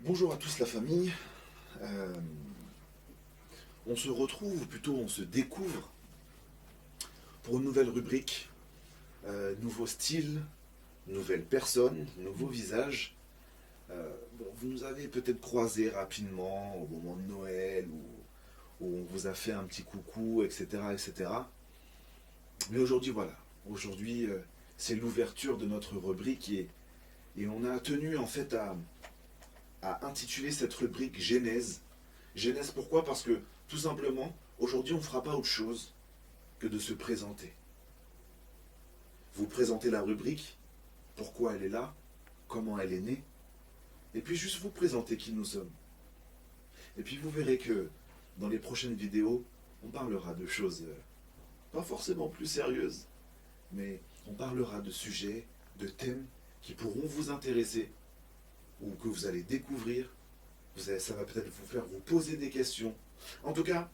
Bonjour à tous la famille. Euh, on se retrouve, ou plutôt on se découvre pour une nouvelle rubrique, nouveau style, nouvelle personne, nouveau visage. Bon, vous nous avez peut-être croisés rapidement au moment de Noël où on vous a fait un petit coucou, etc. etc. Mais aujourd'hui, voilà. Aujourd'hui, c'est l'ouverture de notre rubrique et on a tenu en fait à intituler cette rubrique Genèse. Genèse, pourquoi? Parce que, tout simplement, aujourd'hui, on ne fera pas autre chose que de se présenter. Vous présentez la rubrique, pourquoi elle est là, comment elle est née, et puis juste vous présenter qui nous sommes. Et puis vous verrez que dans les prochaines vidéos, on parlera de choses pas forcément plus sérieuses, mais on parlera de sujets, de thèmes qui pourront vous intéresser ou que vous allez découvrir. Ça va peut-être vous faire vous poser des questions. En tout cas,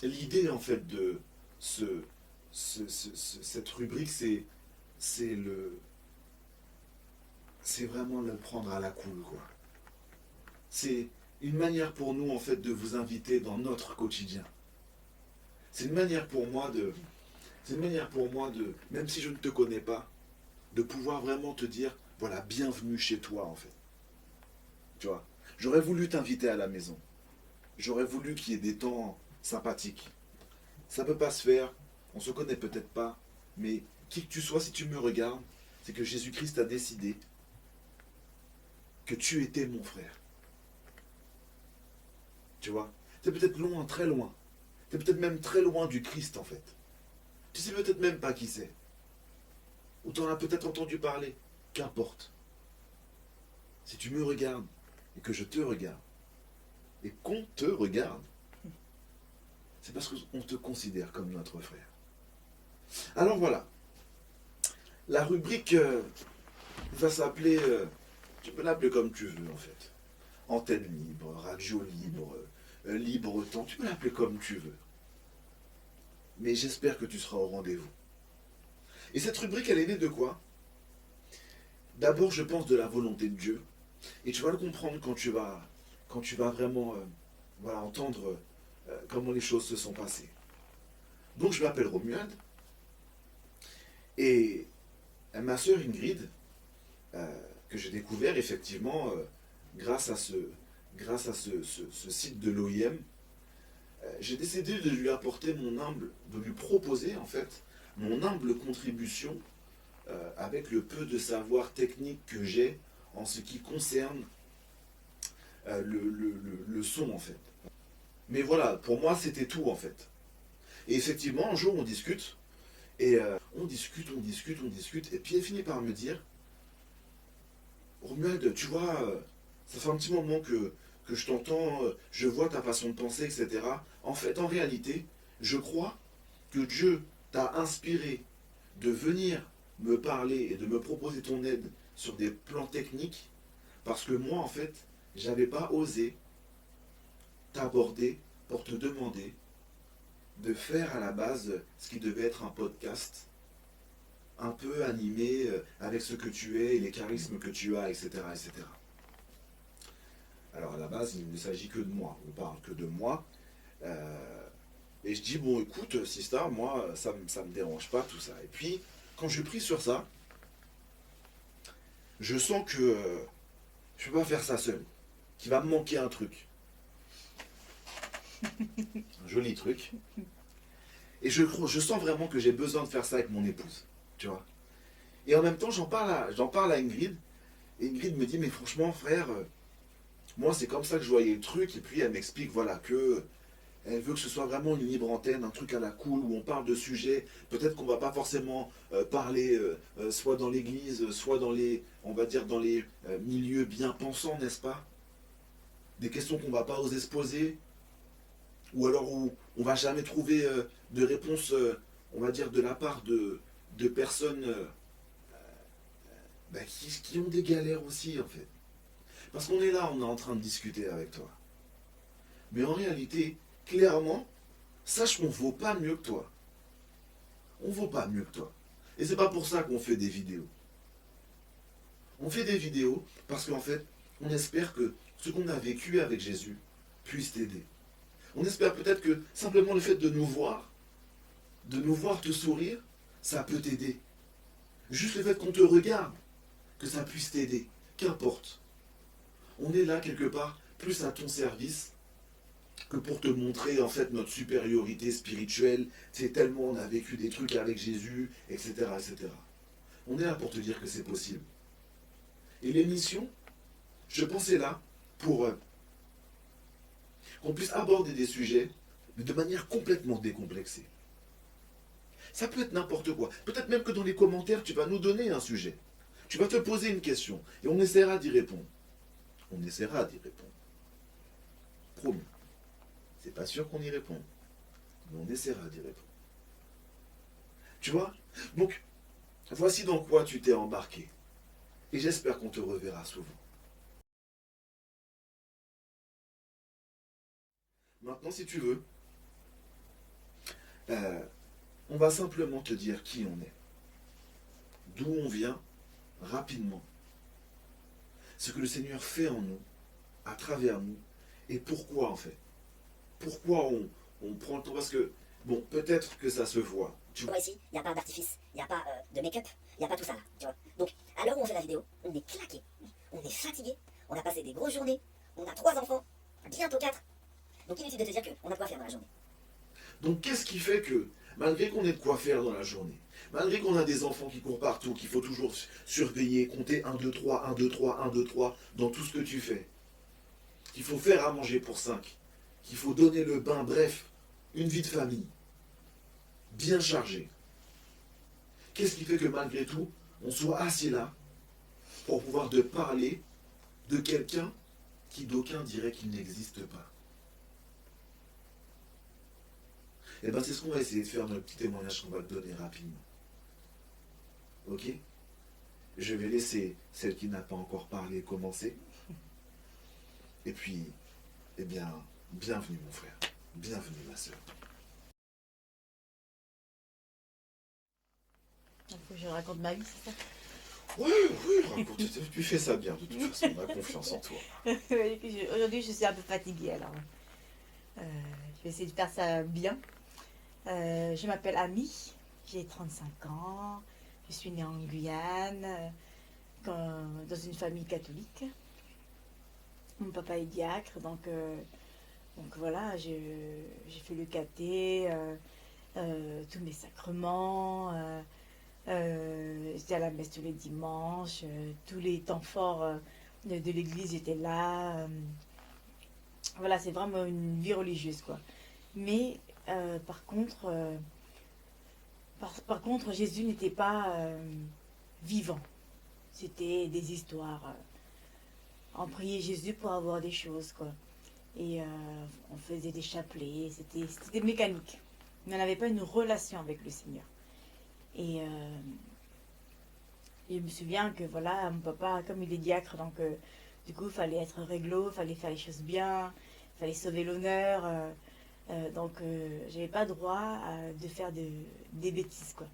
l'idée en fait de ce, cette rubrique, c'est le, c'est vraiment le prendre à la cool, quoi. C'est une manière pour nous en fait de vous inviter dans notre quotidien. C'est une manière pour moi de, c'est une manière pour moi de, même si je ne te connais pas, de pouvoir vraiment te dire, voilà, bienvenue chez toi en fait. Tu vois, j'aurais voulu t'inviter à la maison. J'aurais voulu qu'il y ait des temps sympathiques. Ça peut pas se faire, on se connaît peut-être pas, mais qui que tu sois, si tu me regardes, c'est que Jésus-Christ a décidé que tu étais mon frère. Tu vois? C'est peut-être loin, très loin. C'est peut-être même très loin du Christ en fait. Tu sais peut-être même pas qui c'est. Ou tu en as peut-être entendu parler. Qu'importe. Si tu me regardes et que je te regarde et qu'on te regarde, c'est parce qu'on te considère comme notre frère. Alors voilà, la rubrique va s'appeler, tu peux l'appeler comme tu veux en fait. Antenne libre, radio libre, libre temps, tu peux l'appeler comme tu veux. Mais j'espère que tu seras au rendez-vous. Et cette rubrique, elle est née de quoi? D'abord, je pense de la volonté de Dieu. Et tu vas le comprendre quand tu vas vraiment voilà, entendre comment les choses se sont passées. Donc, je m'appelle Romuald. Et ma sœur Ingrid, que j'ai découvert effectivement grâce à ce site de l'OIM, j'ai décidé de lui apporter de lui proposer en fait mon humble contribution avec le peu de savoir technique que j'ai en ce qui concerne le son en fait. Mais voilà, pour moi c'était tout en fait. Et effectivement, un jour on discute, et on discute, et puis elle finit par me dire, Romuald, tu vois, ça fait un petit moment que je t'entends, je vois ta façon de penser, etc. En fait, en réalité, je crois que Dieu t'a inspiré de venir me parler et de me proposer ton aide sur des plans techniques, parce que moi, en fait, j'avais pas osé t'aborder pour te demander de faire à la base ce qui devait être un podcast un peu animé avec ce que tu es et les charismes que tu as, etc. etc. Alors à la base, il ne s'agit que de moi, on parle que de moi. Euh, et je dis, bon écoute, Sista, moi, ça me dérange pas tout ça. Et puis, quand je prie sur ça, je sens que je ne peux pas faire ça seul, qu'il va me manquer un truc. Un joli truc. Et je sens vraiment que j'ai besoin de faire ça avec mon épouse. Tu vois. Et en même temps, j'en parle à Ingrid. Et Ingrid me dit, mais franchement, frère, moi, c'est comme ça que je voyais le truc. Et puis, elle m'explique, voilà, que elle veut que ce soit vraiment une libre antenne, un truc à la cool, où on parle de sujets, peut-être qu'on va pas forcément parler soit dans l'église, soit dans les, on va dire, dans les milieux bien pensants, n'est-ce pas? Des questions qu'on va pas oser se poser, ou alors où on va jamais trouver de réponse, on va dire, de la part de personnes qui ont des galères aussi, en fait. Parce qu'on est là, on est en train de discuter avec toi. Mais en réalité, clairement, sache qu'on ne vaut pas mieux que toi. On ne vaut pas mieux que toi. Et c'est pas pour ça qu'on fait des vidéos. On fait des vidéos parce qu'en fait, on espère que ce qu'on a vécu avec Jésus puisse t'aider. On espère peut-être que simplement le fait de nous voir te sourire, ça peut t'aider. Juste le fait qu'on te regarde, que ça puisse t'aider. Qu'importe. On est là quelque part plus à ton service que pour te montrer en fait notre supériorité spirituelle. C'est tellement on a vécu des trucs avec Jésus, etc., etc. On est là pour te dire que c'est possible. Et l'émission, je pensais là pour qu'on puisse aborder des sujets, mais de manière complètement décomplexée. Ça peut être n'importe quoi. Peut-être même que dans les commentaires, tu vas nous donner un sujet. Tu vas te poser une question et on essaiera d'y répondre. On essaiera d'y répondre. Promis. C'est pas sûr qu'on y réponde, mais on essaiera d'y répondre. Tu vois? Donc, voici dans quoi tu t'es embarqué. Et j'espère qu'on te reverra souvent. Maintenant, si tu veux, euh, on va simplement te dire qui on est, d'où on vient, rapidement, ce que le Seigneur fait en nous, à travers nous, et pourquoi en fait. Pourquoi on prend le temps. Parce que, bon, peut-être que ça se voit. Tu vois ici, il n'y a pas d'artifice, il n'y a pas de make-up, il n'y a pas tout ça là, tu vois. Donc, à l'heure où on fait la vidéo, on est claqué, on est fatigué, on a passé des grosses journées, on a 3 enfants, bientôt 4. Donc inutile de te dire qu'on a quoi faire dans la journée. Donc qu'est-ce qui fait que, malgré qu'on ait de quoi faire dans la journée, malgré qu'on a des enfants qui courent partout, qu'il faut toujours surveiller, compter 1, 2, 3, 1, 2, 3, 1, 2, 3, dans tout ce que tu fais, qu'il faut faire à manger pour 5, qu'il faut donner le bain, bref, une vie de famille, bien chargée. Qu'est-ce qui fait que malgré tout, on soit assis là pour pouvoir te parler de quelqu'un qui d'aucuns diraient qu'il n'existe pas? Et bien c'est ce qu'on va essayer de faire dans le petit témoignage qu'on va te donner rapidement. Ok? Je vais laisser celle qui n'a pas encore parlé commencer. Et puis, eh bien, bienvenue mon frère. Bienvenue ma soeur. Il faut que je raconte ma vie, c'est ça? Oui, raconte, tu fais ça bien de toute façon, on a confiance en toi. Aujourd'hui, je suis un peu fatiguée, alors je vais essayer de faire ça bien. Je m'appelle Ami, j'ai 35 ans, je suis née en Guyane, dans une famille catholique. Mon papa est diacre, donc voilà, j'ai fait le caté, tous mes sacrements. J'étais à la messe tous les dimanches, tous les temps forts de l'église, j'étais là. Voilà, c'est vraiment une vie religieuse, quoi. Mais par contre, Jésus n'était pas vivant. C'était des histoires. On priait Jésus pour avoir des choses, quoi. Et on faisait des chapelets, c'était mécanique. On n'avait pas une relation avec le Seigneur. Et je me souviens que voilà, mon papa, comme il est diacre, donc du coup, il fallait être réglo, il fallait faire les choses bien, il fallait sauver l'honneur. Donc, j'avais pas droit de faire des bêtises, quoi.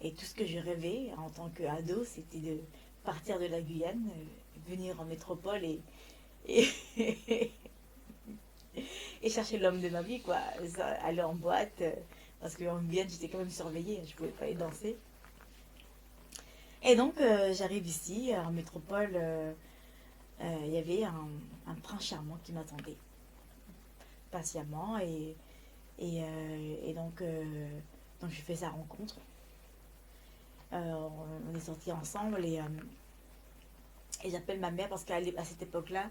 Et tout ce que je rêvais en tant qu'ado, c'était de partir de la Guyane, venir en métropole et, et chercher l'homme de ma vie, quoi. Aller en boîte, parce qu'en Guyane, j'étais quand même surveillée, je pouvais pas aller danser. Et donc, j'arrive ici, en métropole, il y avait un prince charmant qui m'attendait patiemment. Et donc je fais sa rencontre. On est sortis ensemble et j'appelle ma mère parce qu'à cette époque-là,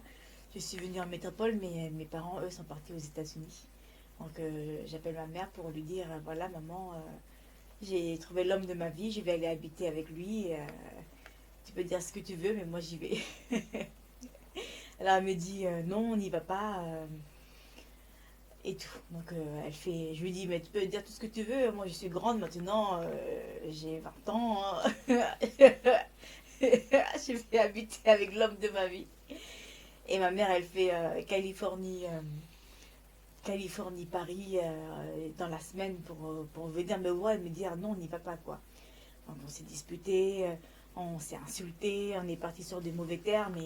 je suis venue en métropole, mais mes parents, eux, sont partis aux États-Unis. Donc j'appelle ma mère pour lui dire, voilà maman, j'ai trouvé l'homme de ma vie, je vais aller habiter avec lui. Tu peux dire ce que tu veux, mais moi j'y vais. Alors elle me dit, non, on n'y va pas. Et tout. Donc je lui dis, mais tu peux dire tout ce que tu veux, moi je suis grande maintenant, j'ai 20 ans, hein. Je vais habiter avec l'homme de ma vie. Et ma mère, elle fait Californie, Paris, dans la semaine pour venir me voir et me dire non, on n'y va pas, quoi. Donc on s'est disputé, on s'est insulté, on est parti sur des mauvais termes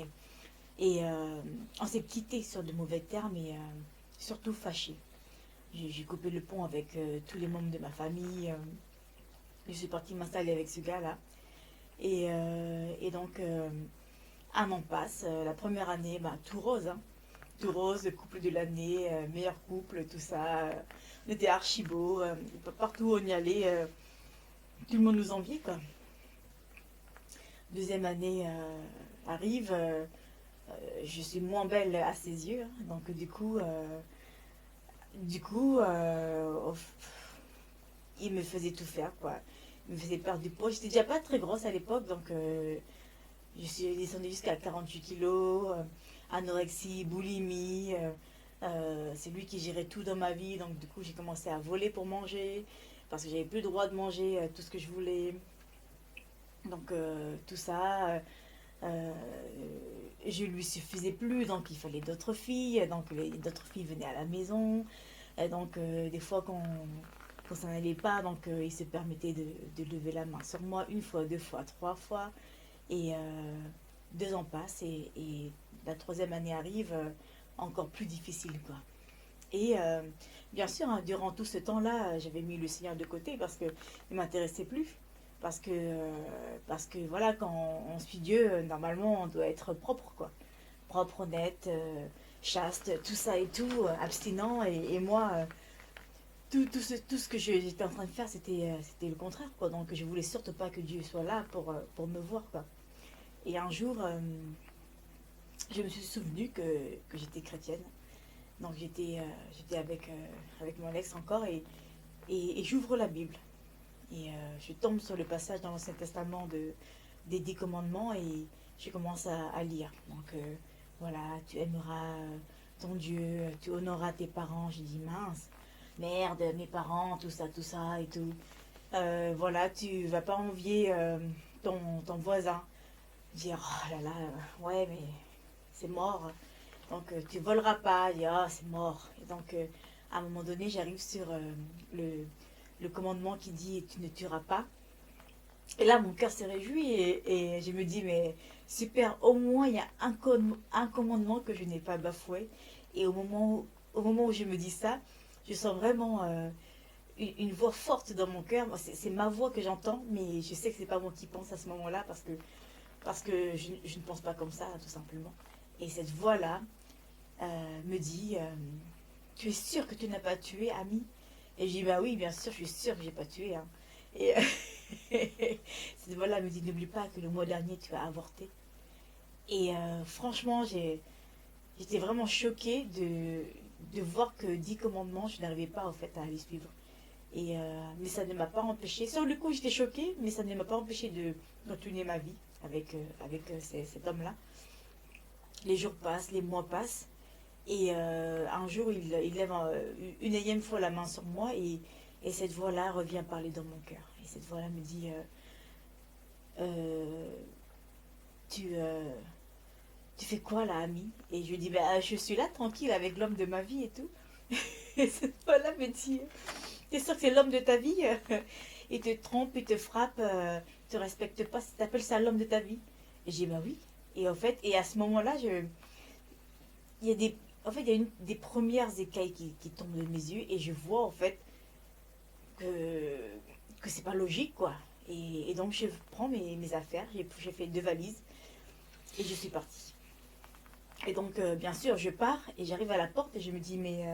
Et on s'est quitté sur de mauvais termes et surtout fâché. J'ai coupé le pont avec tous les membres de ma famille. Je suis partie m'installer avec ce gars-là. Et donc, un an passe. La première année, bah, tout rose. Hein. Tout rose, le couple de l'année, meilleur couple, tout ça. On était archi beau. Partout où on y allait, tout le monde nous enviait, quoi. Deuxième année arrive. Je suis moins belle à ses yeux. Hein. Donc, il me faisait tout faire, quoi. Il me faisait perdre du poids. J'étais déjà pas très grosse à l'époque, donc je suis descendue jusqu'à 48 kilos, anorexie, boulimie. C'est lui qui gérait tout dans ma vie, donc du coup j'ai commencé à voler pour manger, parce que j'avais plus le droit de manger tout ce que je voulais. Donc tout ça, je lui suffisais plus, donc il fallait d'autres filles, donc d'autres filles venaient à la maison, et donc des fois quand ça n'allait pas, donc il se permettait de lever la main sur moi une fois, deux fois, trois fois, et 2 ans passent, et la troisième année arrive, encore plus difficile, quoi. Et bien sûr, hein, durant tout ce temps-là, j'avais mis le Seigneur de côté parce que il m'intéressait plus. Parce que voilà, quand on suit Dieu, normalement, on doit être propre, quoi. Propre, honnête, chaste, tout ça et tout, abstinent. Et moi, tout ce que j'étais en train de faire, c'était le contraire, quoi. Donc, je voulais surtout pas que Dieu soit là pour me voir, quoi. Et un jour, je me suis souvenu que j'étais chrétienne. Donc, j'étais avec mon ex encore et j'ouvre la Bible. Et je tombe sur le passage dans l'Ancien Testament des 10 commandements et je commence à lire. Donc voilà, tu aimeras ton Dieu, tu honoreras tes parents. J'ai dit mince, merde, mes parents, tout ça et tout. Voilà, tu vas pas envier ton voisin. Dire oh là là, ouais, mais c'est mort. Donc tu voleras pas. Dire oh, c'est mort. Et donc à un moment donné, j'arrive sur le commandement qui dit tu ne tueras pas. Et là, mon cœur s'est réjoui et je me dis, mais super, au moins il y a un commandement que je n'ai pas bafoué. Et au moment où je me dis ça, je sens vraiment une voix forte dans mon cœur. C'est ma voix que j'entends, mais je sais que c'est pas moi qui pense à ce moment-là parce que je ne pense pas comme ça, tout simplement. Et cette voix-là me dit, tu es sûr que tu n'as pas tué, ami? Et je dis, bah oui, bien sûr, je suis sûre que j'ai pas tué. Hein. Et cette voix-là me dit, n'oublie pas que le mois dernier, tu as avorté. Et franchement, j'étais vraiment choquée de voir que 10 commandements, je n'arrivais pas en fait à les suivre. Et, mais ça ne m'a pas empêché. Sur le coup, j'étais choquée, mais ça ne m'a pas empêché de continuer ma vie avec cet homme-là. Les jours passent, les mois passent. Et un jour, il lève une énième fois la main sur moi et cette voix-là revient parler dans mon cœur. Et cette voix-là me dit tu fais quoi là, ami? Et je lui dis bah, je suis là tranquille avec l'homme de ma vie et tout. Et cette voix-là me dit t'es sûr que c'est l'homme de ta vie? Il te trompe, il te frappe, te respecte pas, t'appelles ça l'homme de ta vie? Et j'ai dit bah oui. Et en fait, et à ce moment-là, il y a il y a une des premières écailles qui tombent de mes yeux et je vois en fait que c'est pas logique, quoi. Et donc je prends mes affaires, j'ai fait 2 valises et je suis partie. Et donc bien sûr je pars et j'arrive à la porte et je me dis mais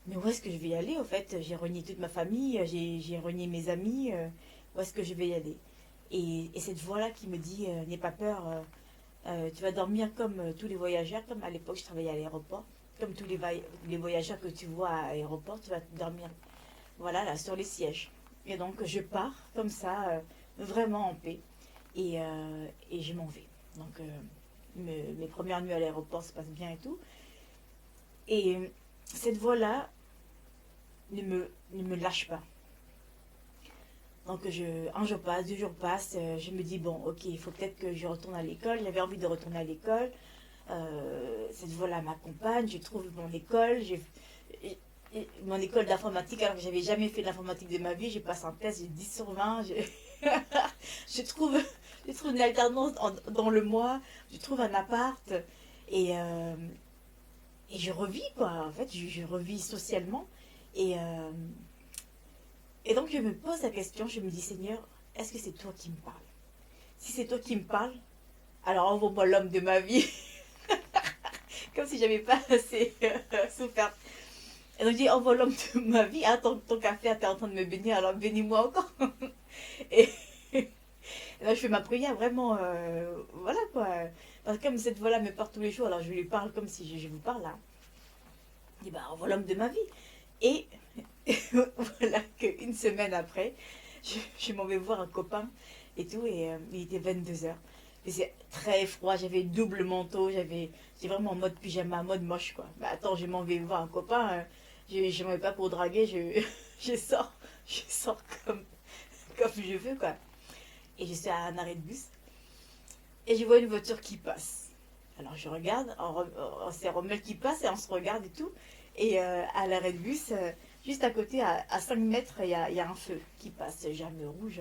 où est-ce que je vais y aller, en fait? J'ai renié toute ma famille, j'ai renié mes amis, où est-ce que je vais y aller? Et cette voix-là qui me dit n'aie pas peur, tu vas dormir comme tous les voyageurs, comme à l'époque je travaillais à l'aéroport, comme tous les voyageurs que tu vois à l'aéroport, tu vas dormir, voilà, là, sur les sièges. Et donc je pars comme ça, vraiment en paix, et je m'en vais. Donc mes premières nuits à l'aéroport se passent bien et tout. Et cette voix-là ne me lâche pas. Donc un jour passe, 2 jours passent, je me dis bon ok, il faut peut-être que je retourne à l'école. J'avais envie de retourner à l'école. Cette voix-là m'accompagne, je trouve mon école, mon école d'informatique alors que j'avais jamais fait de l'informatique de ma vie. Je passe un test, j'ai 10 sur 20. Je trouve trouve une alternance dans le mois, je trouve un appart et, et je revis quoi. En fait, je revis socialement et, euh, et donc je me pose la question, je me dis Seigneur, est-ce que c'est toi qui me parles? Si c'est toi qui me parles, alors envoie-moi l'homme de ma vie. Comme si j'avais pas assez souffert. Et donc je dis envoie l'homme de ma vie. Ah, ton café, t'es en train de me bénir, alors bénis-moi encore. Et, et là, je fais ma prière vraiment, voilà quoi. Parce que comme cette voix-là me parle tous les jours, alors je lui parle comme si je vous parle là. Je dis bah envoie l'homme de ma vie. Et voilà qu'une semaine après, je m'en vais voir un copain et tout, et il était 22 heures. Et c'est très froid, j'avais double manteau, j'étais vraiment en mode pyjama, en mode moche quoi. Bah attends, je m'en vais voir un copain, je m'en vais pas pour draguer, je sors comme je veux quoi. Et je suis à un arrêt de bus, et je vois une voiture qui passe. Alors je regarde, c'est Rommel qui passe, et on se regarde et tout. Et à l'arrêt de bus, juste à côté, à 5 mètres, il y a un feu qui passe, jamais rouge.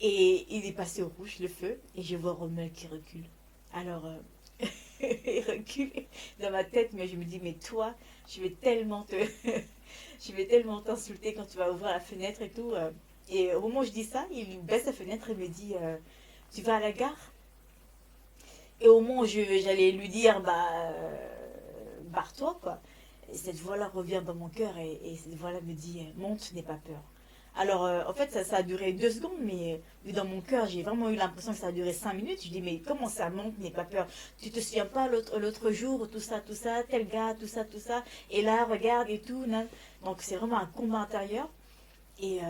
Et il est passé au rouge, le feu, et je vois Rommel qui recule. Alors, il recule dans ma tête, mais je me dis, mais toi, je vais tellement te... je vais tellement t'insulter quand tu vas ouvrir la fenêtre et tout. Et au moment où je dis ça, il baisse la fenêtre et me dit, tu vas à la gare? Et au moment où j'allais lui dire, bah, barre-toi, quoi. Et cette voix-là revient dans mon cœur, et cette voix-là me dit, monte, n'aie pas peur. Alors, en fait, ça a duré 2 secondes, mais dans mon cœur, j'ai vraiment eu l'impression que ça a duré 5 minutes. Je dis, mais comment ça monte, n'aie pas peur? Tu te souviens pas l'autre jour, tout ça, tel gars, tout ça, et là, regarde et tout. Nan. Donc, c'est vraiment un combat intérieur. Et,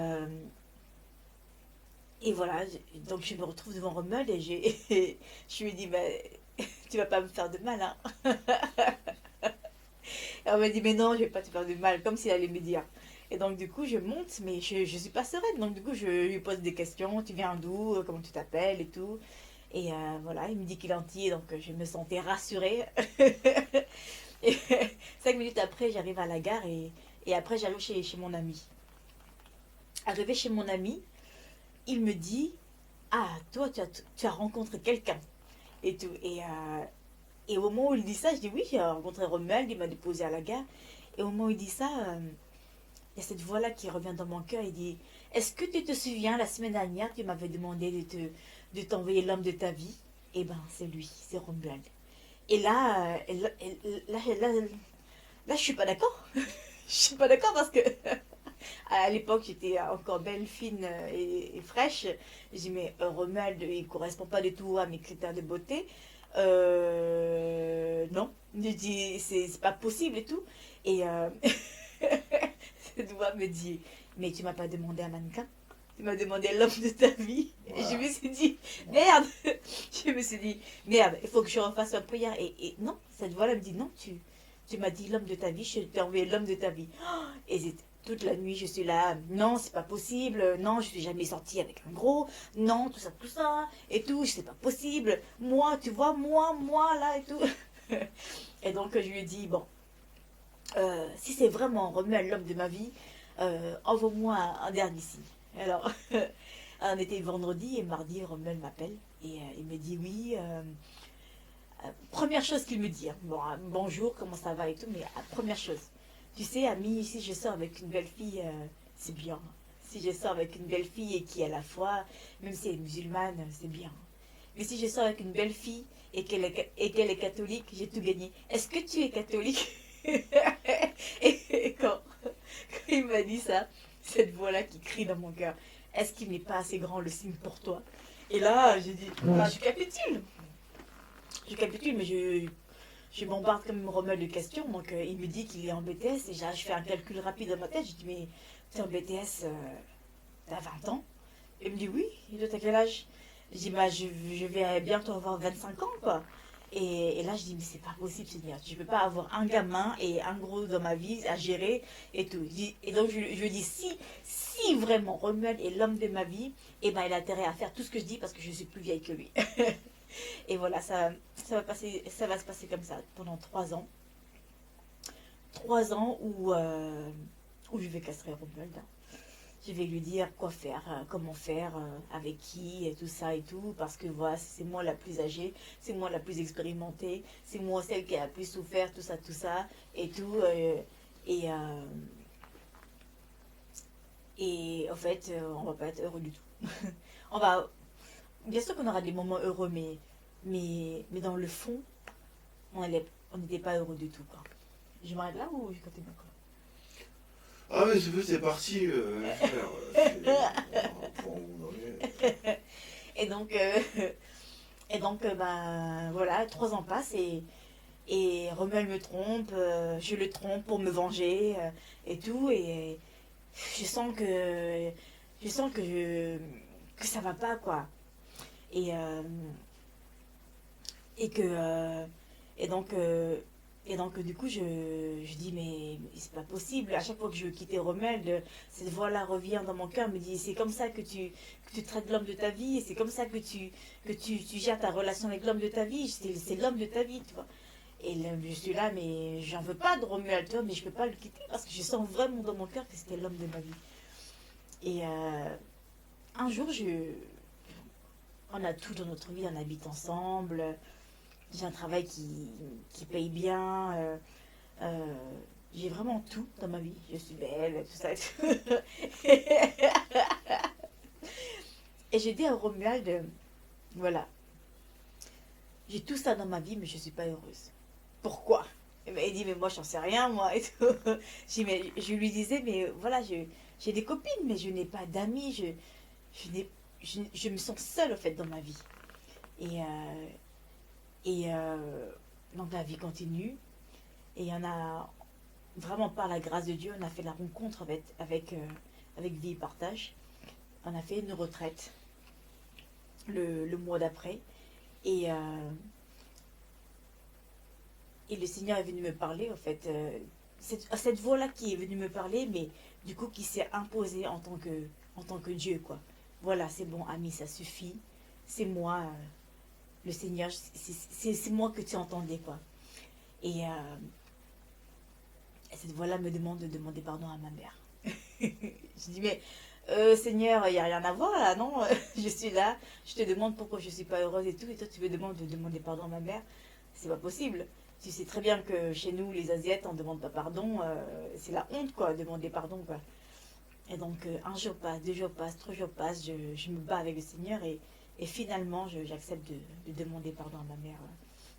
et voilà, donc je me retrouve devant Rommel et je lui dis, bah, tu vas pas me faire de mal, hein. Et on m'a dit, mais non, je vais pas te faire de mal, comme s'il allait me dire. Et donc, du coup, je monte, mais je suis pas sereine. Donc, du coup, je lui pose des questions. Tu viens d'où? Comment tu t'appelles? Et tout. Et voilà, il me dit qu'il est entier, donc je me sentais rassurée. Et 5 minutes après, j'arrive à la gare, et après, j'arrive chez mon ami. Arrivé chez mon ami, il me dit, ah, toi, tu as rencontré quelqu'un. Et tout. Et au moment où il dit ça, je dis, oui, j'ai rencontré Romuald, il m'a déposé à la gare. Et au moment où il dit ça, il y a cette voix-là qui revient dans mon cœur. Il dit, est-ce que tu te souviens, la semaine dernière, tu m'avais demandé de t'envoyer l'homme de ta vie? Eh ben, c'est lui, c'est Romuald. Et là, je suis pas d'accord. Je suis pas d'accord parce que à l'époque, j'étais encore belle, fine et fraîche. Je dis, mais Romuald, il correspond pas du tout à mes critères de beauté. Non. Je dis, c'est pas possible et tout. Et cette voix me dit, mais tu m'as pas demandé un mannequin, tu m'as demandé l'homme de ta vie. Et je me suis dit, merde. Je me suis dit, merde, il faut que je refasse ma prière. Et non, cette voix-là me dit, non, tu m'as dit l'homme de ta vie, je t'ai envoyé l'homme de ta vie. Oh, et toute la nuit, je suis là, non, c'est pas possible, non, je suis jamais sortie avec un gros, non, tout ça, et tout, c'est pas possible, moi, tu vois, moi, là, et tout. Et donc, je lui ai dit, bon, si c'est vraiment Romuald l'homme de ma vie, envoie-moi un dernier signe. Alors, on était vendredi et mardi, Romuald m'appelle et il me dit oui. Première chose qu'il me dit, hein, bon, bonjour, comment ça va et tout, mais première chose, tu sais, ami, si je sors avec une belle fille, c'est bien. Si je sors avec une belle fille et qui est à la foi, même si elle est musulmane, c'est bien. Mais si je sors avec une belle fille et qu'elle est catholique, j'ai tout gagné. Est-ce que tu es catholique? Et quand il m'a dit ça, cette voix-là qui crie dans mon cœur, est-ce qu'il n'est pas assez grand le signe pour toi? Et là, j'ai dit, bah, je capitule. Je capitule, mais je bombarde comme Rommel de questions. Donc, il me dit qu'il est en BTS. Et je fais un calcul rapide dans ma tête. Je dis, mais tu es en BTS, t'as 20 ans? Il me dit, oui. Et toi, t'as quel âge? Je dis, bah, je vais bientôt avoir 25 ans, quoi. Et là, je dis, mais c'est pas possible, Seigneur. Je ne peux pas avoir un gamin et un gros dans ma vie à gérer et tout. Et donc, je dis, si vraiment Romuald est l'homme de ma vie, eh ben, il a intérêt à faire tout ce que je dis parce que je suis plus vieille que lui. Et voilà, ça va se passer comme ça pendant 3 ans. 3 ans où je vais castrer Romuald. je vais lui dire quoi faire, comment faire, avec qui, et tout ça et tout, parce que voilà, c'est moi la plus âgée, c'est moi la plus expérimentée, c'est moi celle qui a plus souffert, tout ça, et tout. Et, euh, et en fait, on va pas être heureux du tout. On va, bien sûr qu'on aura des moments heureux, mais dans le fond, on n'était pas heureux du tout, quoi. Je m'arrête là ou je continue encore? Ah mais c'est parti, frère. Point où on en est. Et donc, ben, voilà, 3 ans passent et Romuald me trompe, je le trompe pour me venger et tout. Et je sens que, que ça va pas, quoi. Et, et que, et donc, du coup, je dis, mais c'est pas possible. À chaque fois que je veux quitter Romuald, cette voix-là revient dans mon cœur, me dit, c'est comme ça que tu traites l'homme de ta vie, et c'est comme ça que tu gères ta relation avec l'homme de ta vie. C'est l'homme de ta vie, tu vois. Et là, je suis là, mais j'en veux pas de Romuald, tu vois, mais je peux pas le quitter parce que je sens vraiment dans mon cœur que c'était l'homme de ma vie. Et un jour, on a tout dans notre vie, on habite ensemble, j'ai un travail qui paye bien, euh, j'ai vraiment tout dans ma vie. Je suis belle, tout ça. Et tout. Et j'ai dit à Romuald, voilà, j'ai tout ça dans ma vie, mais je suis pas heureuse. Pourquoi? Il dit, mais moi, j'en sais rien, moi. Et tout. Je lui disais, mais voilà, j'ai des copines, mais je n'ai pas d'amis. Je me sens seule, en fait, dans ma vie. Et, donc, la vie continue. Et on a, vraiment par la grâce de Dieu, on a fait la rencontre avec Vie et Partage. On a fait une retraite le mois d'après. Et, et le Seigneur est venu me parler, en fait. Cette voix-là qui est venue me parler, mais du coup qui s'est imposée en tant que Dieu, quoi. Voilà, c'est bon, ami, ça suffit. C'est moi, le Seigneur, c'est moi que tu entendais, quoi. Et cette voix-là me demande de demander pardon à ma mère. Je dis, mais Seigneur, il n'y a rien à voir là, non? Je suis là, je te demande pourquoi je ne suis pas heureuse et tout, et toi tu me demandes de demander pardon à ma mère. C'est pas possible. Tu sais très bien que chez nous, les Asiates, on ne demande pas pardon. C'est la honte, quoi, demander pardon, quoi. Et donc, un jour passe, 2 jours passent, 3 jours passent, je me bats avec le Seigneur et finalement, j'accepte de demander pardon à ma mère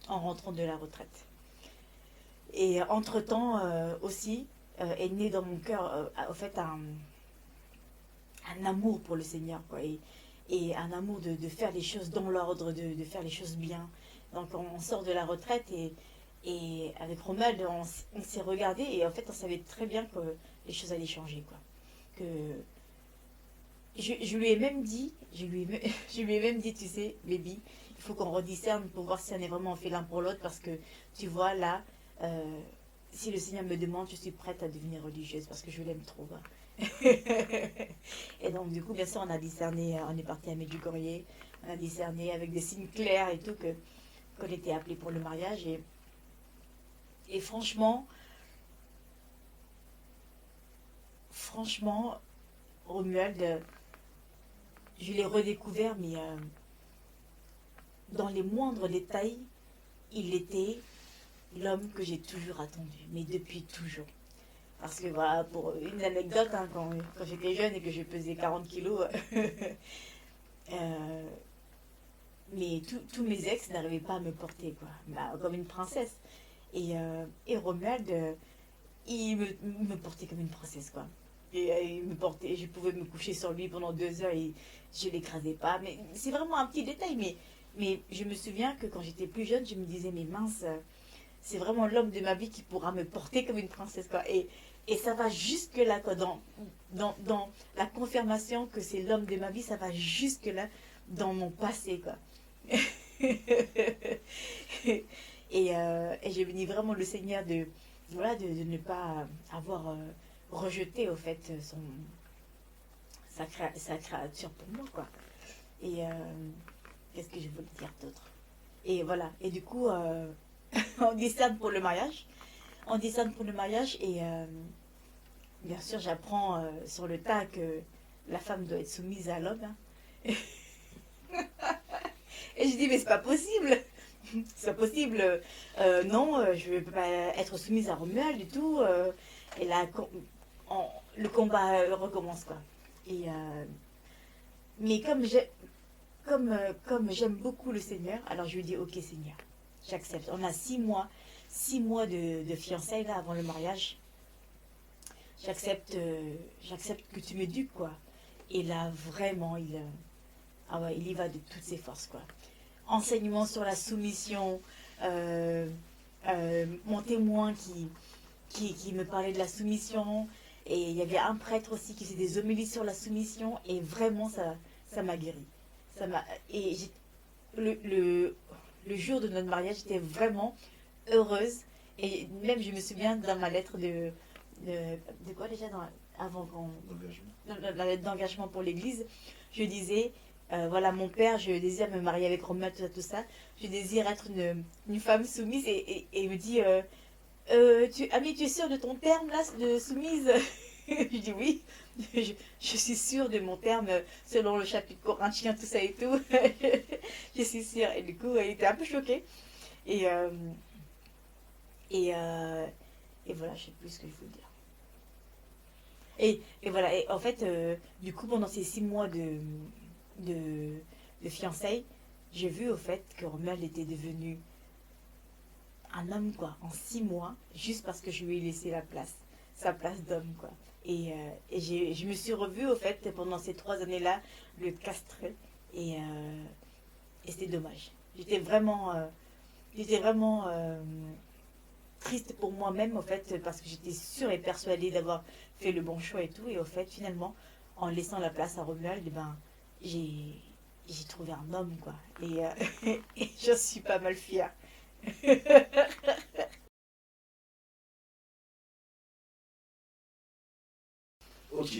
en rentrant de la retraite. Et entre-temps, aussi, est né dans mon cœur, en fait, un amour pour le Seigneur, quoi. Et un amour de faire les choses dans l'ordre, de faire les choses bien. Donc, on sort de la retraite et avec Ronald, on s'est regardé et en fait, on savait très bien que les choses allaient changer, quoi. Que je lui ai même dit, je lui ai même dit, tu sais, baby, il faut qu'on rediscerne pour voir si on est vraiment fait l'un pour l'autre parce que, tu vois, là, si le Seigneur me demande, je suis prête à devenir religieuse parce que je l'aime trop, quoi. Et donc, du coup, bien sûr, on a discerné, on est parti à Medjugorje, on a discerné avec des signes clairs et tout qu'on était appelé pour le mariage. Et franchement, Romuald, je l'ai redécouvert, mais dans les moindres détails, il était l'homme que j'ai toujours attendu, mais depuis toujours. Parce que voilà, pour une anecdote, hein, quand j'étais jeune et que je pesais 40 kilos, euh, mais tous mes ex n'arrivaient pas à me porter, quoi, bah, comme une princesse. Et Romuald, il me portait comme une princesse, quoi. Et il me portait, je pouvais me coucher sur lui pendant 2 heures et je l'écrasais pas. Mais c'est vraiment un petit détail, mais je me souviens que quand j'étais plus jeune, je me disais, mais mince, c'est vraiment l'homme de ma vie qui pourra me porter comme une princesse, quoi. Et ça va jusque-là, quoi. Dans la confirmation que c'est l'homme de ma vie, ça va jusque-là dans mon passé, quoi. Et j'ai béni vraiment le Seigneur voilà, de ne pas avoir rejeté, au fait, sa créature pour moi, quoi. Et qu'est-ce que je voulais dire d'autre? Et voilà. Et du coup, on discerne pour le mariage. On discerne pour le mariage et bien sûr, j'apprends sur le tas que la femme doit être soumise à l'homme. Hein. Et je dis, mais c'est pas possible. C'est pas possible. Non, je ne veux pas être soumise à Romuald du tout. Et là, le combat recommence, quoi. Et, mais comme j'aime beaucoup le Seigneur, alors je lui dis, ok Seigneur, j'accepte. On a 6 mois de fiançailles là, avant le mariage. J'accepte que tu m'éduques, quoi. Et là, vraiment, ah ouais, il y va de toutes ses forces, quoi. Enseignement sur la soumission, mon témoin qui me parlait de la soumission, et il y avait un prêtre aussi qui faisait des homélies sur la soumission, et vraiment, ça m'a guéri. Et le jour de notre mariage, j'étais vraiment heureuse, et même, je me souviens dans ma lettre de quoi déjà avant qu'on dans la lettre d'engagement pour l'église, je disais voilà, mon père, je désire me marier avec Romain, tout ça. Je désire être une femme soumise. Et il me dit Ami, tu es sûre de ton terme là, de soumise? Je dis oui, je suis sûre de mon terme selon le chapitre corinthien, tout ça et tout. Je suis sûre. Et du coup, il était un peu choqué. Et, euh, et voilà, je sais plus ce que je veux dire. Et voilà, et en fait, du coup, pendant ces 6 mois de, de fiançailles, j'ai vu au fait que Romuald était devenu un homme, quoi, en 6 mois, juste parce que je lui ai laissé sa place d'homme, quoi. Je me suis revue, au fait, pendant ces 3 années-là, le castrer, et, et c'était dommage. J'étais vraiment triste pour moi-même, au fait, parce que j'étais sûre et persuadée d'avoir fait le bon choix et tout, et au fait, finalement, en laissant la place à Romuald, eh ben, j'ai j'ai trouvé un homme, quoi. Et je suis pas mal fière. Ok.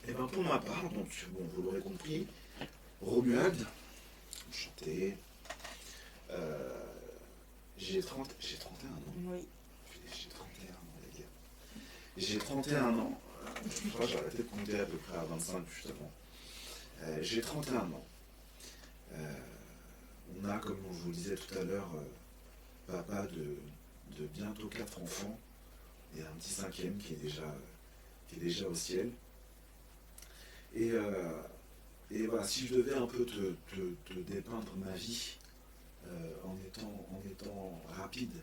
Et ben pour ma part, donc bon, vous l'aurez compris, Romuald, enchanté, euh, j'ai 31 ans. Oui. J'ai 31 ans, les gars. J'ai 31 ans. Je crois que j'ai arrêté de compter à peu près à 25 justement. J'ai 31 ans. Euh, on a, comme je vous le disais tout à l'heure, papa de bientôt 4 enfants et un petit cinquième qui est déjà au ciel. Et, euh, et voilà, si je devais un peu te dépeindre ma vie en étant rapide,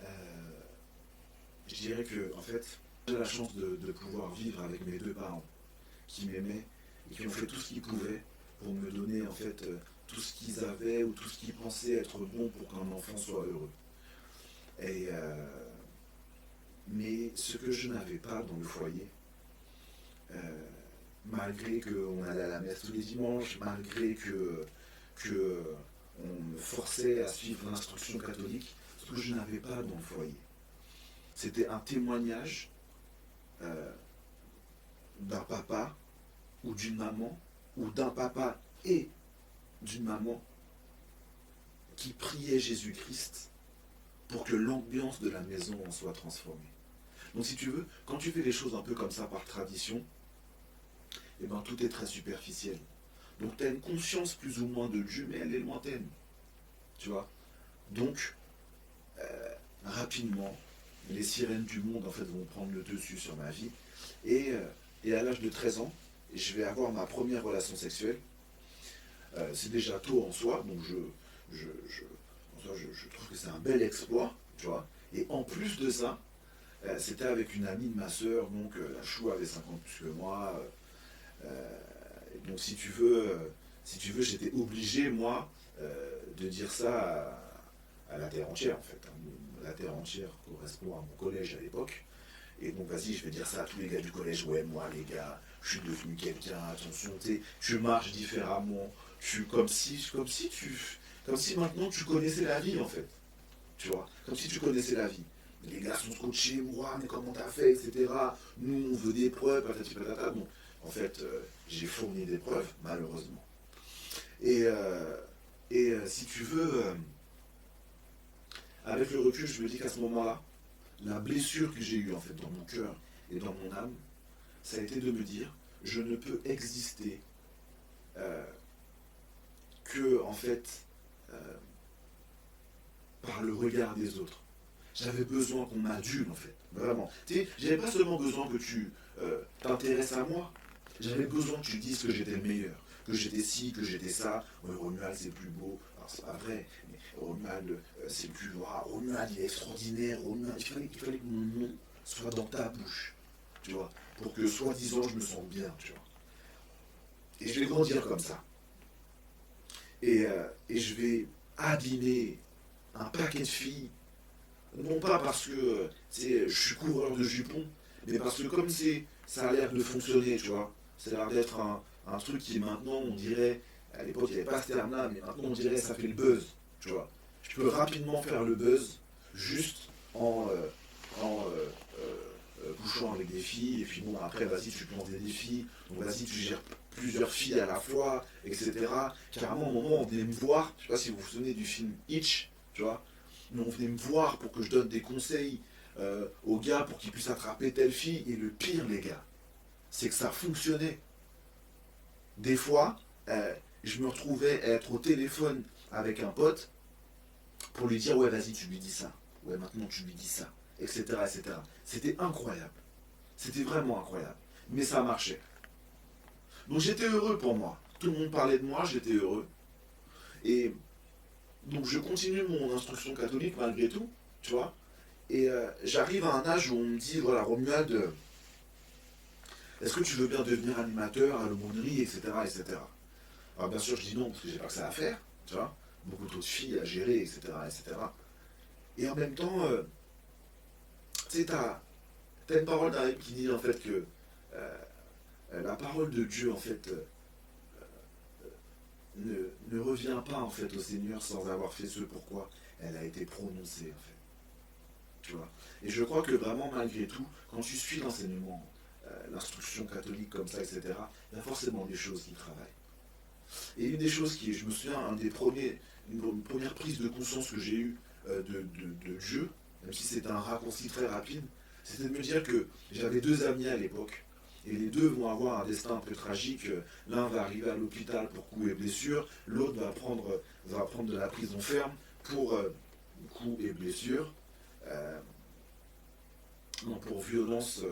euh, je dirais que en fait, j'ai la chance de pouvoir vivre avec mes 2 parents qui m'aimaient et qui ont fait tout ce qu'ils pouvaient pour me donner en fait tout ce qu'ils avaient ou tout ce qu'ils pensaient être bon pour qu'un enfant soit heureux. Et, mais ce que je n'avais pas dans le foyer, euh, malgré qu'on allait à la messe tous les dimanches, malgré que on me forçait à suivre l'instruction catholique, ce que je n'avais pas dans le foyer, c'était un témoignage euh, d'un papa ou d'une maman, ou d'un papa et d'une maman qui priait Jésus-Christ pour que l'ambiance de la maison en soit transformée. Donc si tu veux, quand tu fais les choses un peu comme ça par tradition, eh ben, tout est très superficiel. Donc tu as une conscience plus ou moins de Dieu, mais elle est lointaine. Tu vois. Donc, rapidement, les sirènes du monde en fait vont prendre le dessus sur ma vie. Et à l'âge de 13 ans, je vais avoir ma première relation sexuelle. C'est déjà tôt en soi, donc je trouve que c'est un bel exploit, tu vois. Et en plus de ça, c'était avec une amie de ma sœur, donc la chou avait 5 ans plus que moi. Donc si tu veux, j'étais obligé, moi, de dire ça à la terre entière, en fait. La terre entière correspond à mon collège à l'époque. Et donc, vas-y, je vais dire ça à tous les gars du collège. Ouais, moi, les gars, je suis devenu quelqu'un, attention, tu marches différemment. Comme si maintenant tu connaissais la vie, en fait. Tu vois, comme si tu connaissais la vie. Les gars sont scotchés, moi, mais comment t'as fait, etc. Nous, on veut des preuves, patati patata. Bon, en fait, j'ai fourni des preuves, malheureusement. Et si tu veux, avec le recul, je me dis qu'à ce moment-là, la blessure que j'ai eue en fait dans mon cœur et dans mon âme, ça a été de me dire, je ne peux exister que, en fait, par le regard des autres. J'avais besoin qu'on m'adule, en fait. Vraiment. Tu sais, j'avais pas seulement besoin que tu t'intéresses à moi. J'avais besoin que tu dises que j'étais le meilleur. Que j'étais ci, que j'étais ça. Ouais, Romuald, c'est le plus beau. Alors, c'est pas vrai. Mais Romuald, c'est le plus beau. Ah, Romuald, il est extraordinaire. Romuald, il fallait que mon nom soit dans ta bouche. Tu vois. Pour que, soi-disant, je me sente bien. Tu vois. Et je vais grandir comme ça. Et je vais abîmer un paquet de filles. Non pas parce que je suis coureur de jupons, mais parce que comme ça a l'air de fonctionner, tu vois. Ça a l'air d'être un truc qui maintenant, on dirait, à l'époque il n'y avait pas ce terme-là, mais maintenant on dirait ça fait le buzz, tu vois. Je peux rapidement faire le buzz juste en couchant avec des filles, et puis bon, après, vas-y, tu plantes des filles, donc vas-y, tu gères plusieurs filles à la fois, etc. Carrément, au moment où on venait me voir, je sais pas si vous vous souvenez du film Hitch, tu vois, mais on venait me voir pour que je donne des conseils aux gars pour qu'ils puissent attraper telle fille, et le pire, les gars, c'est que ça fonctionnait. Des fois, je me retrouvais à être au téléphone avec un pote pour lui dire, ouais, vas-y, tu lui dis ça, ouais, maintenant tu lui dis ça, etc., etc. C'était incroyable. C'était vraiment incroyable. Mais ça marchait. Donc j'étais heureux pour moi. Tout le monde parlait de moi, j'étais heureux. Et donc je continue mon instruction catholique malgré tout, tu vois. Et j'arrive à un âge où on me dit, voilà, Romuald, est-ce que tu veux bien devenir animateur à l'aumônerie, etc., etc. Alors bien sûr, je dis non, parce que j'ai pas que ça à faire, tu vois. Beaucoup d'autres filles à gérer, etc., etc. Et en même temps, tu sais, t'as une parole dans la Bible qui dit en fait que la parole de Dieu, en fait, ne revient pas en fait au Seigneur sans avoir fait ce pourquoi elle a été prononcée, en fait. Tu vois. Et je crois que vraiment, malgré tout, quand tu suis l'enseignement, l'instruction catholique comme ça, etc., il y a forcément des choses qui travaillent. Et une des choses qui, je me souviens, une première prise de conscience que j'ai eue de Dieu, même si c'était un raccourci très rapide, c'était de me dire que j'avais deux amis à l'époque, et les deux vont avoir un destin un peu tragique. L'un va arriver à l'hôpital pour coups et blessures, l'autre va prendre de la prison ferme pour coups et blessures, non, pour violence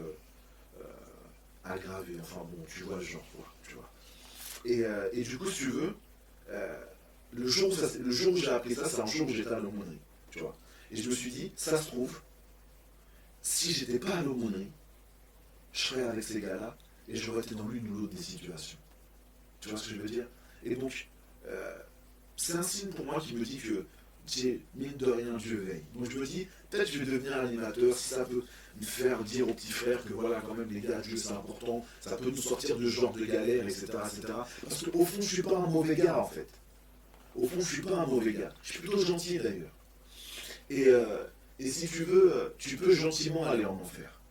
aggravée. Enfin bon, tu vois le genre, quoi, tu vois. Et du coup, si tu veux, le jour où j'ai appris ça, c'est un jour où j'étais à l'aumônerie, tu vois. Et je me suis dit, ça se trouve, si j'étais pas à l'aumônerie, je serais avec ces gars-là et j'aurais été dans l'une ou l'autre des situations. Tu vois ce que je veux dire? Et donc, c'est un signe pour moi qui me dit que, mine de rien, Dieu veille. Donc je me dis, peut-être je vais devenir animateur, si ça peut me faire dire aux petits frères que voilà, quand même, les gars, Dieu c'est important, ça peut nous sortir de ce genre de galère, etc., etc. Parce qu'au fond, je suis pas un mauvais gars, en fait. Au fond, je suis pas un mauvais gars. Je suis plutôt gentil, d'ailleurs. Et si tu veux, tu peux gentiment aller en enfer.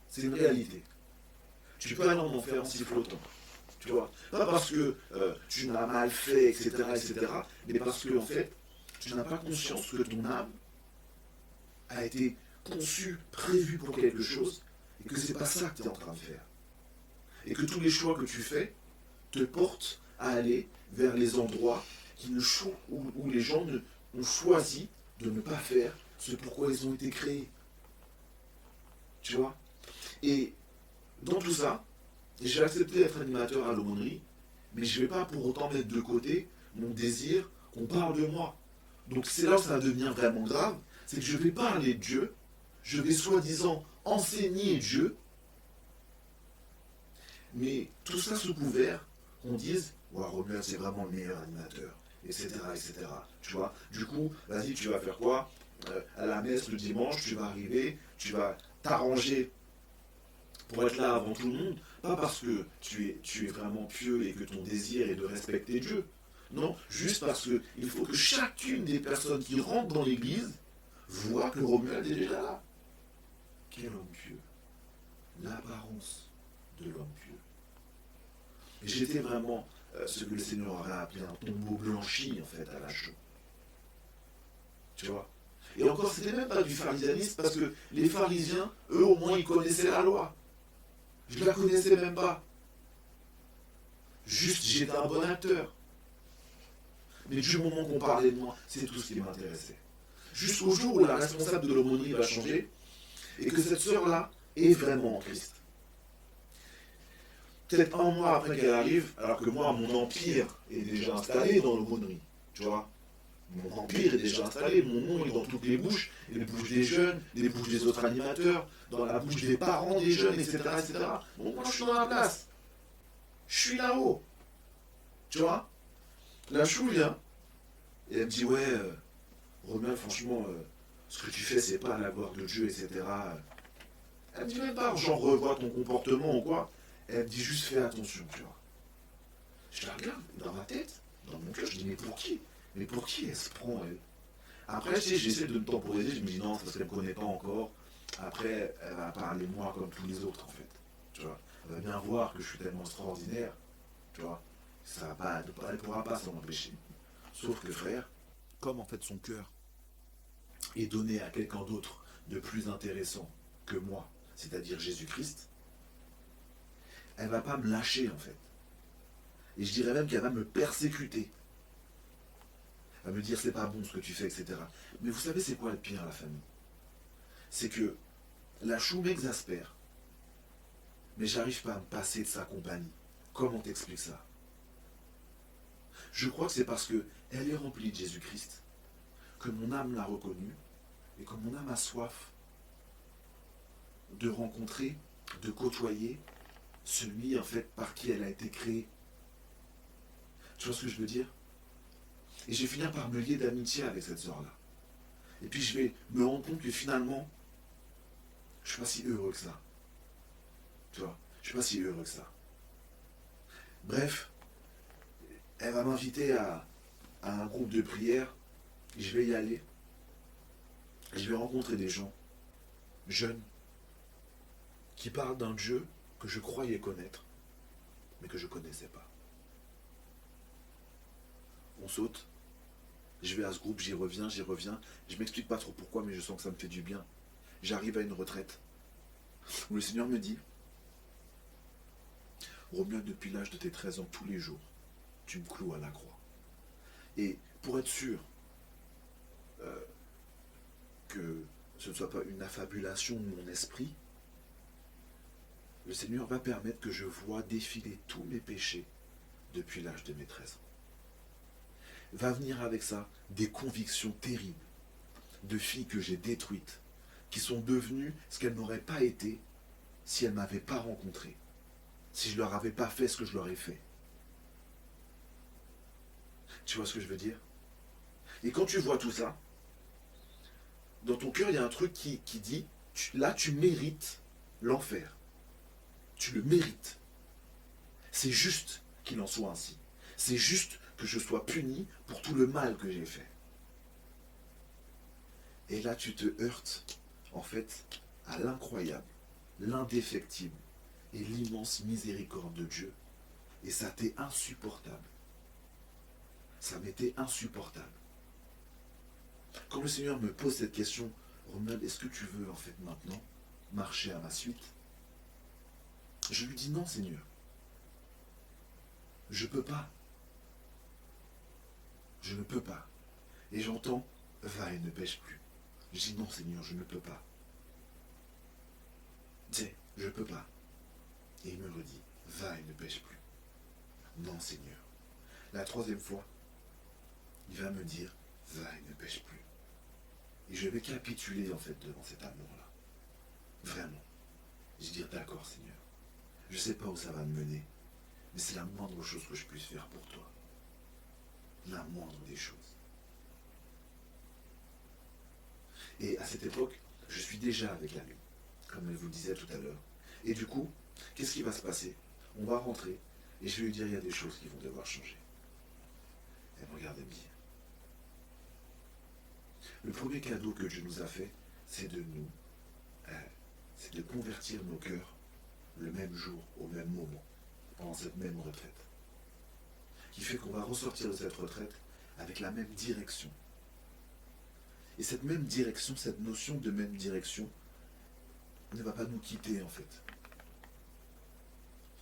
C'est une réalité. Tu peux aller en enfer en sifflotant. Tu vois, pas parce que tu n'as mal fait, etc., etc., mais parce que, en fait, tu n'as pas conscience que ton âme a été conçue, prévue pour quelque chose, et que c'est pas ça que tu es en train de faire. Et que tous les choix que tu fais te portent à aller vers les endroits où les gens ont choisi de ne pas faire ce pourquoi ils ont été créés. Tu vois? Et dans tout ça, j'ai accepté d'être animateur à l'aumônerie, mais je ne vais pas pour autant mettre de côté mon désir qu'on parle de moi. Donc c'est là où ça va devenir vraiment grave, c'est que je vais parler de Dieu, je vais soi-disant enseigner Dieu, mais tout ça sous couvert qu'on dise, ouais, Romuald c'est vraiment le meilleur animateur, etc., etc. Tu vois? Du coup, vas-y, tu vas faire quoi? À la messe le dimanche, tu vas arriver, tu vas t'arranger pour être là avant tout le monde, pas parce que tu es vraiment pieux et que ton désir est de respecter Dieu. Non, juste parce qu'il faut que chacune des personnes qui rentrent dans l'église voit que Romuald est déjà là. Quel homme pieux. L'apparence de l'homme pieux. Et j'étais vraiment ce que le Seigneur aurait appelé un tombeau blanchi, en fait, à la chaux. Tu vois? Et encore, c'était même pas du pharisianisme, parce que les pharisiens, eux, au moins, ils connaissaient la loi. Je la connaissais même pas. Juste, j'étais un bon acteur. Mais du moment qu'on parlait de moi, c'est tout ce qui m'intéressait. Jusqu'au jour où la responsable de l'aumônerie va changer et que cette sœur-là est vraiment en Christ. Peut-être un mois après qu'elle arrive, alors que moi, mon empire est déjà installé dans l'aumônerie. Tu vois? Mon empire est déjà installé, mon nom est dans toutes les bouches des jeunes, les bouches des autres animateurs, dans la bouche des parents des jeunes, etc. etc. Donc moi, je suis dans la place. Je suis là-haut. Tu vois? La chou vient et elle me dit, ouais, Romain, franchement, ce que tu fais, c'est pas la gloire de Dieu, etc. Elle me dit même pas, genre, revois ton comportement ou quoi. Elle me dit juste, fais attention, tu vois. Je la regarde, dans ma tête, dans mon cœur, je dis, mais pour qui? Mais pour qui elle se prend, elle? Après, tu sais, j'essaie de me temporiser, je me dis, non, c'est parce qu'elle me connaît pas encore. Après, elle va parler de moi comme tous les autres, en fait. Tu vois, elle va bien voir que je suis tellement extraordinaire, tu vois. Ça va pas, elle ne pourra pas s'en empêcher. Sauf que, frère, comme en fait son cœur est donné à quelqu'un d'autre de plus intéressant que moi, c'est-à-dire Jésus-Christ, elle va pas me lâcher, en fait. Et je dirais même qu'elle va me persécuter. Elle va me dire, c'est pas bon ce que tu fais, etc. Mais vous savez, c'est quoi le pire à la famille? C'est que la chou m'exaspère, mais j'arrive pas à me passer de sa compagnie. Comment t'expliques ça? Je crois que c'est parce que elle est remplie de Jésus-Christ, que mon âme l'a reconnue, et que mon âme a soif de rencontrer, de côtoyer celui en fait par qui elle a été créée. Tu vois ce que je veux dire? Et je vais finir par me lier d'amitié avec cette sœur-là. Et puis je vais me rendre compte que finalement, je suis pas si heureux que ça. Tu vois, je suis pas si heureux que ça. Bref, elle va m'inviter à un groupe de prière. Et je vais y aller. Et je vais rencontrer des gens jeunes qui parlent d'un Dieu que je croyais connaître, mais que je ne connaissais pas. On saute. Je vais à ce groupe, j'y reviens. Je m'explique pas trop pourquoi, mais je sens que ça me fait du bien. J'arrive à une retraite où le Seigneur me dit, Romain, depuis l'âge de tes 13 ans, tous les jours, tu me cloues à la croix. Et pour être sûr que ce ne soit pas une affabulation de mon esprit, le Seigneur va permettre que je voie défiler tous mes péchés depuis l'âge de mes 13 ans. Va venir avec ça des convictions terribles de filles que j'ai détruites, qui sont devenues ce qu'elles n'auraient pas été si elles ne m'avaient pas rencontré, si je ne leur avais pas fait ce que je leur ai fait. Tu vois ce que je veux dire? Et quand tu vois tout ça, dans ton cœur, il y a un truc qui dit, là, tu mérites l'enfer. Tu le mérites. C'est juste qu'il en soit ainsi. C'est juste que je sois puni pour tout le mal que j'ai fait. Et là, tu te heurtes, en fait, à l'incroyable, l'indéfectible et l'immense miséricorde de Dieu. Et ça t'est insupportable. Ça m'était insupportable. Quand le Seigneur me pose cette question, Ronald, est-ce que tu veux, en fait, maintenant, marcher à ma suite? Je lui dis non, Seigneur. Je ne peux pas. Je ne peux pas. Et j'entends, va et ne pêche plus. Je dis non, Seigneur, je ne peux pas. Tiens, je ne peux pas. Et il me redit, va et ne pêche plus. Non, Seigneur. La troisième fois, il va me dire, va et ne pêche plus. Et je vais capituler, en fait, devant cet amour-là. Vraiment. Je vais dire, d'accord, Seigneur. Je ne sais pas où ça va me mener, mais c'est la moindre chose que je puisse faire pour toi. La moindre des choses. Et à cette époque, je suis déjà avec la nuit, comme elle vous le disait tout à l'heure. Et du coup, qu'est-ce qui va se passer? On va rentrer, et je vais lui dire, il y a des choses qui vont devoir changer. Elle me regarde et me dit, le premier cadeau que Dieu nous a fait, c'est c'est de convertir nos cœurs le même jour, au même moment, pendant cette même retraite. Qui fait qu'on va ressortir de cette retraite avec la même direction. Et cette même direction, cette notion de même direction, ne va pas nous quitter en fait.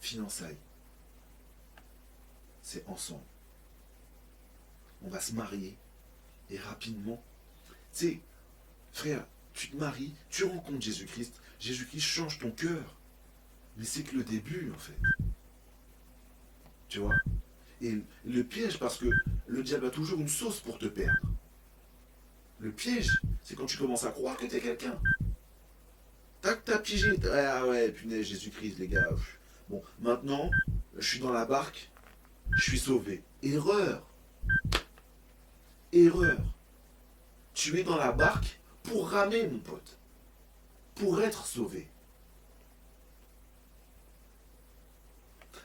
Fiançailles. c'est ensemble. On va se marier et rapidement, tu sais, frère, tu te maries, tu rencontres Jésus-Christ, Jésus-Christ change ton cœur. Mais c'est que le début, en fait. Tu vois? Et le piège, parce que le diable a toujours une sauce pour te perdre. Le piège, c'est quand tu commences à croire que t'es quelqu'un. Tac, t'as pigé. Ah ouais, punaise, Jésus-Christ, les gars. Bon, maintenant, je suis dans la barque, je suis sauvé. Erreur. Erreur. Tu es dans la barque pour ramer, mon pote. Pour être sauvé.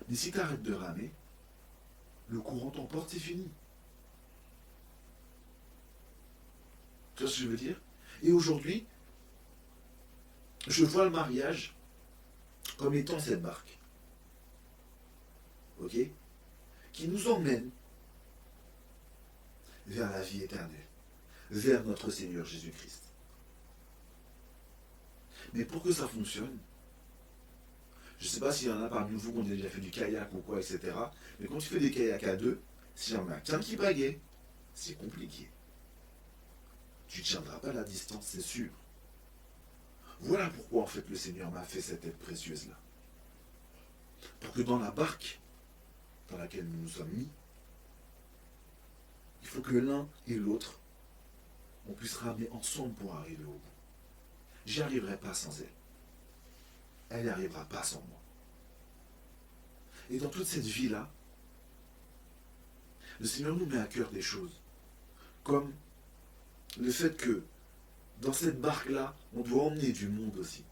Mais si tu arrêtes de ramer, le courant t'emporte, c'est fini. Tu vois ce que je veux dire? Et aujourd'hui, je vois le mariage comme étant cette barque. Ok? Qui nous emmène vers la vie éternelle. Vers notre Seigneur Jésus-Christ. Mais pour que ça fonctionne, je ne sais pas s'il y en a parmi vous qui ont déjà fait du kayak ou quoi, etc. Mais quand tu fais des kayaks à deux, s'il y en a qu'un qui bagaie, c'est compliqué. Tu ne tiendras pas la distance, c'est sûr. Voilà pourquoi en fait le Seigneur m'a fait cette aide précieuse-là. Pour que dans la barque dans laquelle nous nous sommes mis, il faut que l'un et l'autre, on puisse ramer ensemble pour arriver au bout. J'y arriverai pas sans elle. Elle n'y arrivera pas sans moi. Et dans toute cette vie-là, le Seigneur nous met à cœur des choses. Comme le fait que dans cette barque-là, on doit emmener du monde aussi.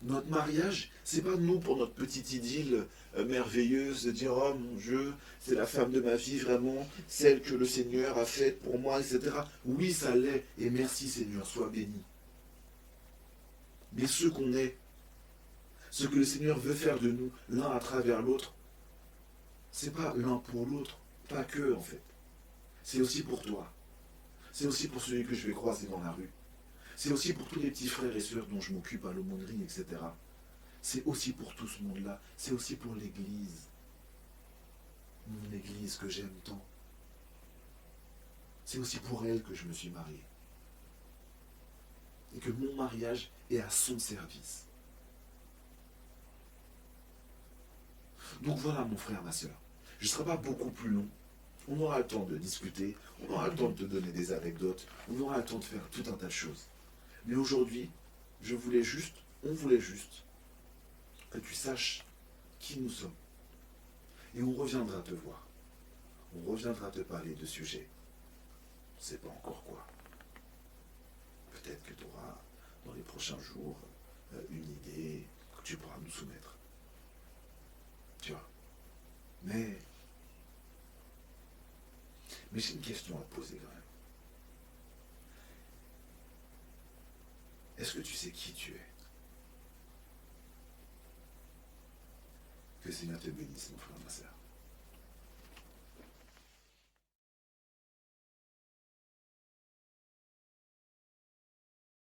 Notre mariage, c'est pas nous pour notre petite idylle merveilleuse de dire oh mon Dieu, c'est la femme de ma vie vraiment, celle que le Seigneur a faite pour moi, etc. Oui, ça l'est, et merci Seigneur, sois béni. Mais ce qu'on est, ce que le Seigneur veut faire de nous, l'un à travers l'autre, c'est pas l'un pour l'autre, pas que en fait. C'est aussi pour toi. C'est aussi pour celui que je vais croiser dans la rue. C'est aussi pour tous les petits frères et sœurs dont je m'occupe à l'aumônerie, etc. C'est aussi pour tout ce monde-là. C'est aussi pour l'Église. Mon Église que j'aime tant. C'est aussi pour elle que je me suis marié. Et que mon mariage est à son service. Donc voilà mon frère, ma sœur. Je ne serai pas beaucoup plus long. On aura le temps de discuter, on aura le temps de te donner des anecdotes, on aura le temps de faire tout un tas de choses. Mais aujourd'hui, on voulait juste que tu saches qui nous sommes. Et on reviendra te voir. On reviendra te parler de sujets. On ne sait pas encore quoi. Peut-être que tu auras, dans les prochains jours, une idée que tu pourras nous soumettre. Tu vois. Mais j'ai une question à te poser quand même. Est-ce que tu sais qui tu es? Que le Seigneur te bénisse, mon frère, ma sœur.